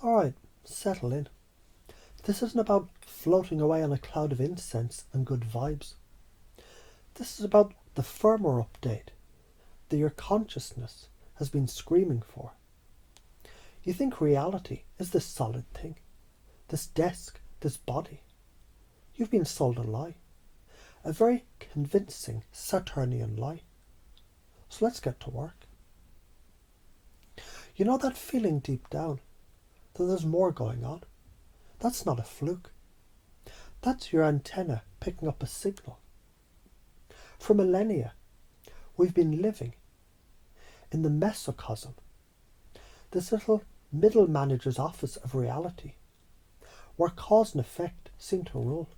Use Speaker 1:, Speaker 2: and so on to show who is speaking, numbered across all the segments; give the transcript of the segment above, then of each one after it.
Speaker 1: Alright, settle in. This isn't about floating away on a cloud of incense and good vibes. This is about the firmware update that your consciousness has been screaming for. You think reality is this solid thing, this desk, this body. You've been sold a lie, a very convincing Saturnian lie. So let's get to work. You know that feeling deep down that there's more going on? That's not a fluke. That's your antenna picking up a signal. For millennia, we've been living in the mesocosm, this little middle manager's office of reality, where cause and effect seem to rule.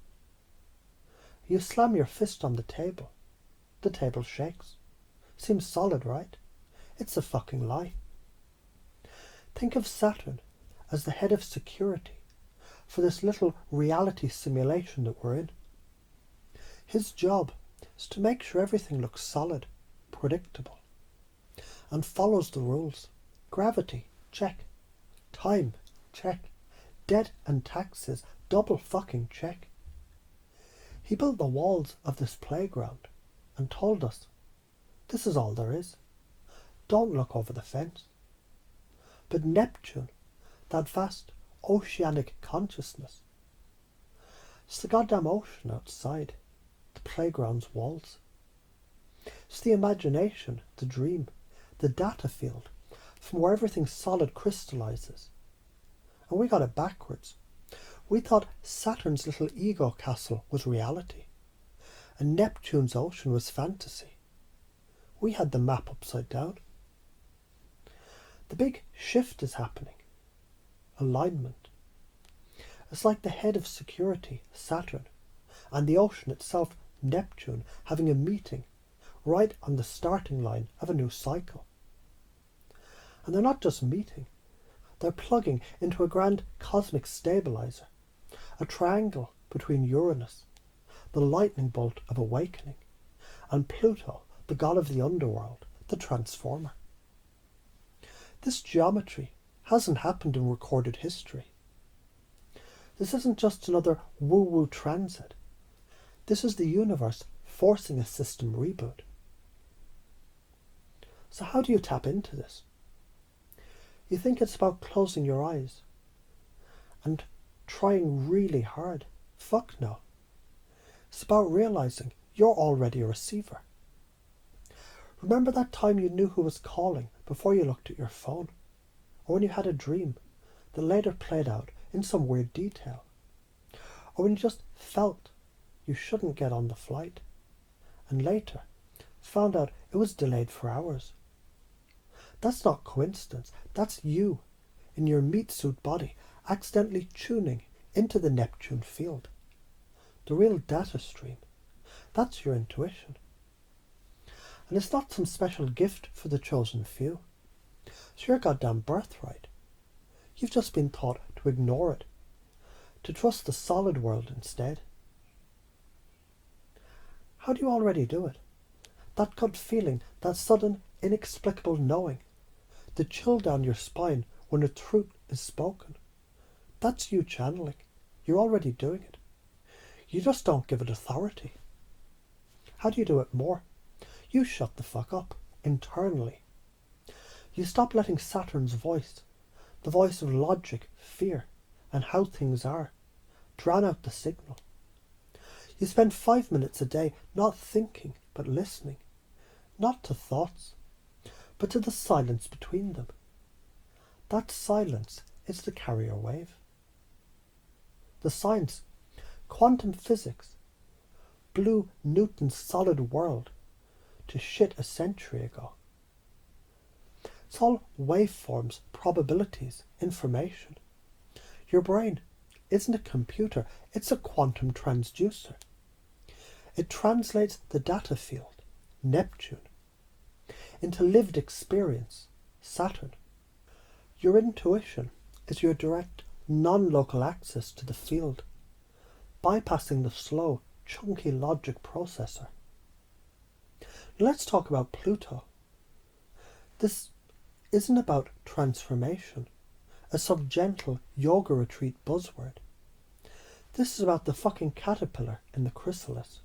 Speaker 1: You slam your fist on the table shakes. Seems solid, right? It's a fucking lie. Think of Saturn as the head of security for this little reality simulation that we're in. His job is to make sure everything looks solid, predictable, and follows the rules. Gravity, check. Time, check. Debt and taxes, double fucking check. He built the walls of this playground and told us, this is all there is. Don't look over the fence. But Neptune, that vast oceanic consciousness, it's the goddamn ocean outside the playground's walls. It's the imagination, the dream, the data field from where everything solid crystallizes. And we got it backwards. We thought Saturn's little ego castle was reality and Neptune's ocean was fantasy. We had the map upside down. The big shift is happening. Alignment. It's like the head of security, Saturn, and the ocean itself, Neptune, having a meeting right on the starting line of a new cycle. And they're not just meeting. They're plugging into a grand cosmic stabilizer, a triangle between Uranus, the lightning bolt of awakening, and Pluto, the god of the underworld, the transformer. This geometry hasn't happened in recorded history. This isn't just another woo-woo transit. This is the universe forcing a system reboot. So how do you tap into this? You think it's about closing your eyes and trying really hard. Fuck no. It's about realizing you're already a receiver. Remember that time you knew who was calling before you looked at your phone? Or when you had a dream that later played out in some weird detail? Or when you just felt you shouldn't get on the flight and later found out it was delayed for hours? That's not coincidence. That's you in your meat suit body accidentally tuning into the Neptune field. The real data stream. That's your intuition. And it's not some special gift for the chosen few. It's your goddamn birthright. You've just been taught to ignore it, to trust the solid world instead. How do you already do it? That gut feeling, that sudden, inexplicable knowing, the chill down your spine when the truth is spoken. That's you channeling. You're already doing it. You just don't give it authority. How do you do it more? You shut the fuck up, internally. You stop letting Saturn's voice, the voice of logic, fear, and how things are, drown out the signal. You spend 5 minutes a day not thinking, but listening, not to thoughts, but to the silence between them. That silence is the carrier wave. The science, quantum physics, blew Newton's solid world to shit a century ago. It's all waveforms, probabilities, information. Your brain isn't a computer, it's a quantum transducer. It translates the data field, Neptune, into lived experience, Saturn. Your intuition is your direct, non-local access to the field, bypassing the slow, chunky logic processor. Let's talk about Pluto. This isn't about transformation, as some gentle yoga retreat buzzword. This is about the fucking caterpillar in the chrysalis.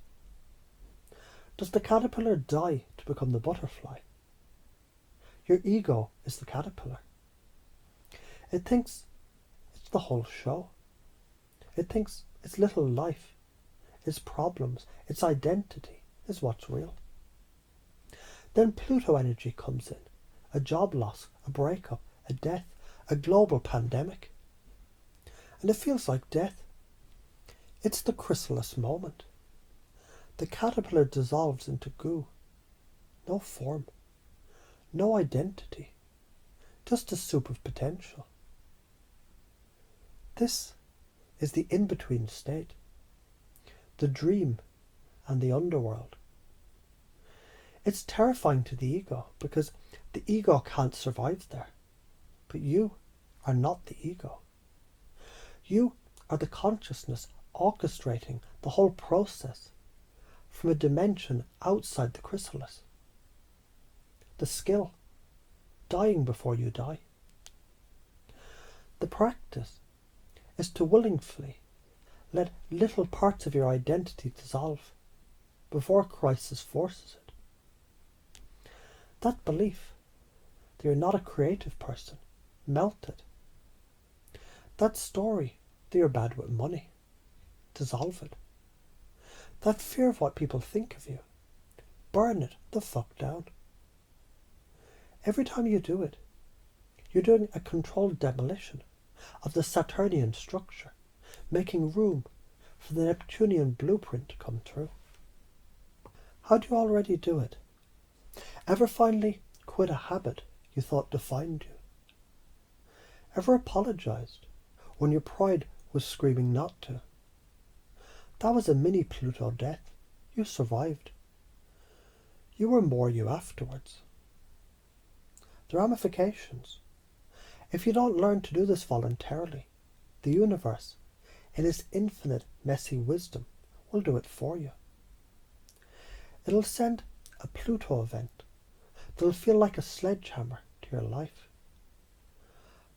Speaker 1: Does the caterpillar die to become the butterfly? Your ego is the caterpillar. It thinks it's the whole show. It thinks its little life, its problems, its identity is what's real. Then Pluto energy comes in. A job loss, a breakup, a death, a global pandemic. And it feels like death. It's the chrysalis moment. The caterpillar dissolves into goo. No form. No identity. Just a soup of potential. This is the in-between state. The dream and the underworld. It's terrifying to the ego because the ego can't survive there. But you are not the ego. You are the consciousness orchestrating the whole process from a dimension outside the chrysalis. The skill, dying before you die. The practice is to willingly let little parts of your identity dissolve before crisis forces it. That belief that you're not a creative person, melt it. That story that you're bad with money, dissolve it. That fear of what people think of you, burn it the fuck down. Every time you do it, you're doing a controlled demolition of the Saturnian structure, making room for the Neptunian blueprint to come through. How do you already do it? Ever finally quit a habit you thought defined you? Ever apologized when your pride was screaming not to? That was a mini Pluto death. You survived. You were more you afterwards. The ramifications. If you don't learn to do this voluntarily, the universe, in its infinite messy wisdom, will do it for you. It'll send a Pluto event that'll feel like a sledgehammer to your life.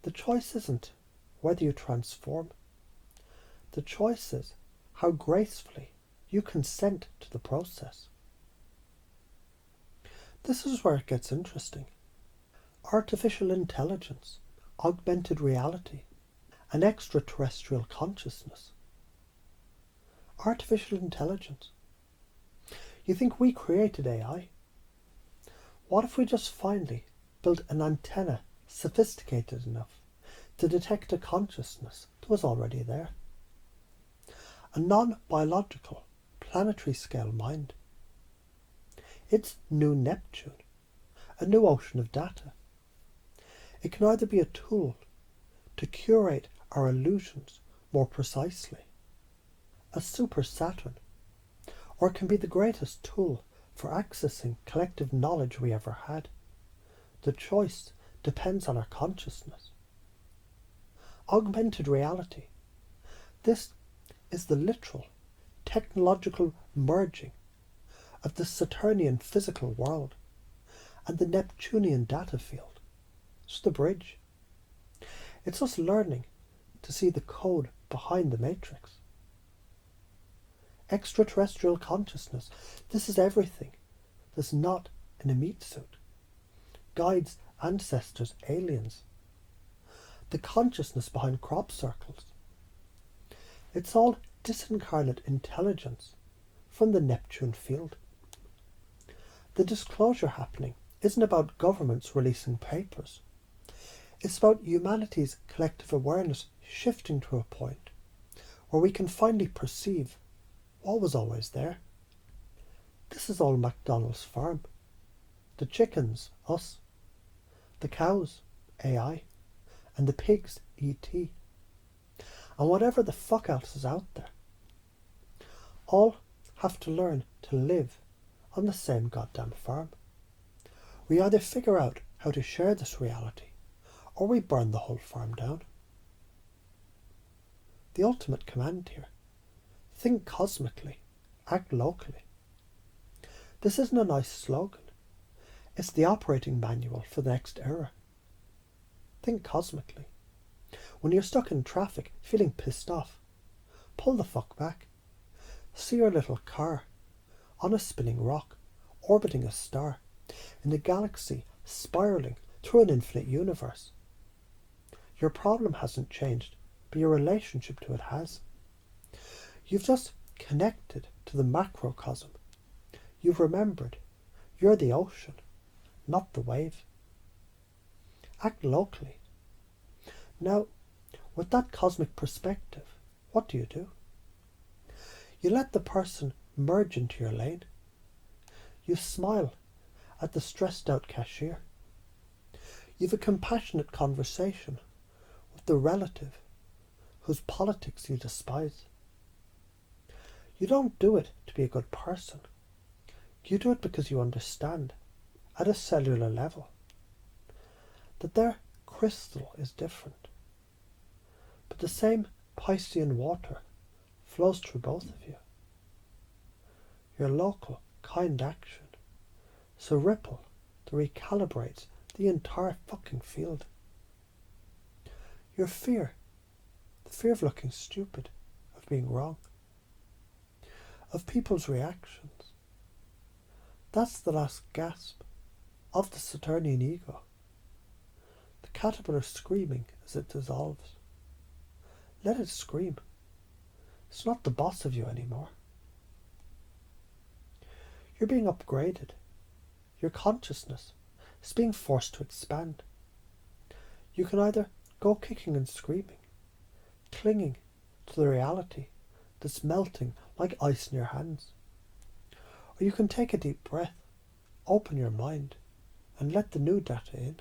Speaker 1: The choice isn't whether you transform. The choice is how gracefully you consent to the process. This is where it gets interesting. Artificial intelligence, augmented reality, and extraterrestrial consciousness. Artificial intelligence. You think we created AI? What if we just finally built an antenna sophisticated enough to detect a consciousness that was already there? A non-biological, planetary scale mind. It's new Neptune, a new ocean of data. It can either be a tool to curate our illusions more precisely, a super Saturn, or it can be the greatest tool for accessing collective knowledge we ever had. The choice depends on our consciousness. Augmented reality. This is the literal, technological merging of the Saturnian physical world and the Neptunian data field. It's the bridge. It's us learning to see the code behind the matrix. Extraterrestrial consciousness. This is everything that's not in a meat suit. Guides, ancestors, aliens. The consciousness behind crop circles. It's all disincarnate intelligence from the Neptune field. The disclosure happening isn't about governments releasing papers. It's about humanity's collective awareness shifting to a point where we can finally perceive what was always there. This is all McDonald's farm. The chickens, us. The cows, AI. And the pigs, ET. And whatever the fuck else is out there. All have to learn to live on the same goddamn farm. We either figure out how to share this reality, or we burn the whole farm down. The ultimate command here. Think cosmically. Act locally. This isn't a nice slogan. It's the operating manual for the next era. Think cosmically. When you're stuck in traffic, feeling pissed off, pull the fuck back. See your little car on a spinning rock, orbiting a star, in a galaxy spiralling through an infinite universe. Your problem hasn't changed, but your relationship to it has. You've just connected to the macrocosm. You've remembered you're the ocean, not the wave. Act locally. Now, with that cosmic perspective, what do? You let the person merge into your lane. You smile at the stressed out cashier. You've a compassionate conversation with the relative whose politics you despise. You don't do it to be a good person. You do it because you understand, at a cellular level, that their crystal is different. But the same Piscean water flows through both of you. Your local, kind action is a ripple that recalibrates the entire fucking field. Your fear, the fear of looking stupid, of being wrong, of people's reactions, that's the last gasp of the Saturnian ego. The caterpillar screaming as it dissolves. Let it scream. It's not the boss of you anymore. You're being upgraded. Your consciousness is being forced to expand. You can either go kicking and screaming, clinging to the reality that's melting like ice in your hands. Or you can take a deep breath, open your mind, and let the new data in.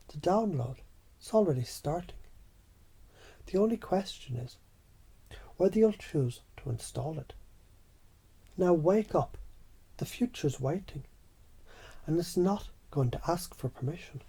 Speaker 1: The download is already starting. The only question is whether you'll choose to install it. Now wake up. The future's waiting, and it's not going to ask for permission.